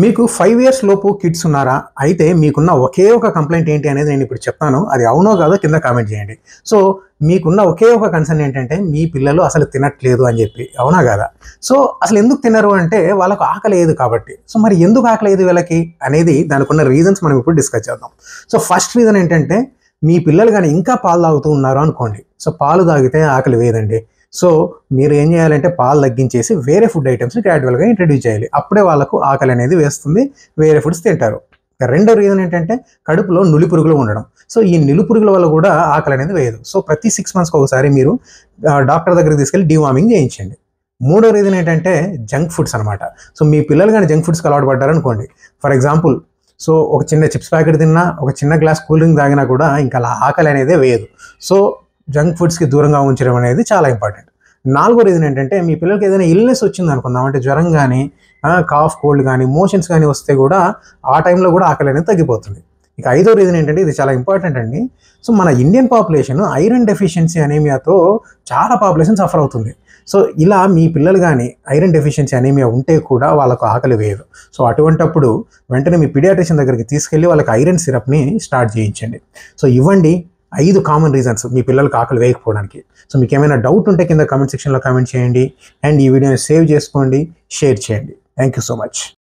మీకు 5 ఇయర్స్ లోపు కిడ్స్ ఉన్నారా? అయితే మీకున్న ఒకే ఒక కంప్లెయింట్ ఏంటి అనేది నేను ఇప్పుడు చెప్తాను. అది అవునో కాదో కింద కామెంట్ చేయండి. సో, మీకున్న ఒకే ఒక కన్సర్న్ ఏంటంటే మీ పిల్లలు అసలు తినట్లేదు అని చెప్పి. అవునా కాదా? సో, అసలు ఎందుకు తినరు అంటే వాళ్ళకు ఆకలేదు కాబట్టి. సో, మరి ఎందుకు ఆకలేదు వీళ్ళకి అనేది దానికున్న రీజన్స్ మనం ఇప్పుడు డిస్కస్ చేద్దాం. సో, ఫస్ట్ రీజన్ ఏంటంటే మీ పిల్లలు గాని ఇంకా పాలు తాగుతూ ఉన్నారు అనుకోండి. సో, పాలు తాగితే ఆకలి వేయదండి. సో, మీరు ఏం చేయాలంటే పాలు తగ్గించేసి వేరే ఫుడ్ ఐటమ్స్‌ని గ్రాడ్యువల్‌గా ఇంట్రొడ్యూస్ చేయాలి. అప్పుడే వాళ్ళకు ఆకలి అనేది వేస్తుంది. వేరే ఫుడ్స్ తింటారు. రెండో రీజన్ ఏంటంటే కడుపులో నులిపురుగులు ఉండడం. సో, ఈ నులిపురుగుల వల్ల కూడా ఆకలి అనేది వేయదు. సో, ప్రతి 6 మంత్స్‌కి ఒకసారి మీరు డాక్టర్ దగ్గరికి తీసుకెళ్ళి డీవార్మింగ్ చేయించండి. మూడో రీజన్ ఏంటంటే జంక్ ఫుడ్స్ అనమాట. సో, మీ పిల్లలు గాని జంక్ ఫుడ్స్‌కి అలవాటు పడ్డారనుకోండి. ఫర్ ఎగ్జాంపుల్ సో, ఒక చిన్న చిప్స్ ప్యాకెట్ తిన్నా, ఒక చిన్న గ్లాస్ కూల్ డ్రింక్ తాగినా కూడా ఇంకా అలా ఆకలి అనేదే వేయదు. సో, జంక్ ఫుడ్స్‌కి దూరంగా ఉంచడం అనేది చాలా ఇంపార్టెంట్. నాలుగో రీజన్ ఏంటంటే మీ పిల్లలకి ఏదైనా ఇల్‌నెస్ వచ్చింది అనుకుందాం. అంటే జ్వరం గానీ, కాఫ్, కోల్డ్ గానీ, మోషన్స్ గానీ వస్తే కూడా ఆ టైంలో కూడా ఆకలి అనేది తగ్గిపోతుంది. ఇక ఐదో రీజన్ ఏంటంటే ఇది చాలా ఇంపార్టెంట్ అండి. సో, మన ఇండియన్ పాపులేషన్ ఐరన్ డెఫిషియన్సీ అనీమియాతో చాలా పాపులేషన్ సఫర్ అవుతుంది. సో, ఇలా మీ పిల్లలు గానీ ఐరన్ డెఫిషియన్సీ అనీమియా ఉంటే కూడా వాళ్ళకు ఆకలి వేయదు. సో, అటువంటప్పుడు వెంటనే మీ పీడియాట్రిషియన్ దగ్గరికి తీసుకెళ్ళి వాళ్ళకి ఐరన్ సిరప్‌ని స్టార్ట్ చేయించండి. సో, ఇవ్వండి 5 కామన్ రీజన్స్ మీ పిల్లలకి ఆకలి వేయకపోవడానికి. సో, మీకేమైనా డౌట్ ఉంటే కింద కామెంట్ సెక్షన్‌లో కామెంట్ చేయండి. అండ్ ఈ వీడియోని సేవ్ చేసుకోండి, షేర్ చేయండి. Thank you so much.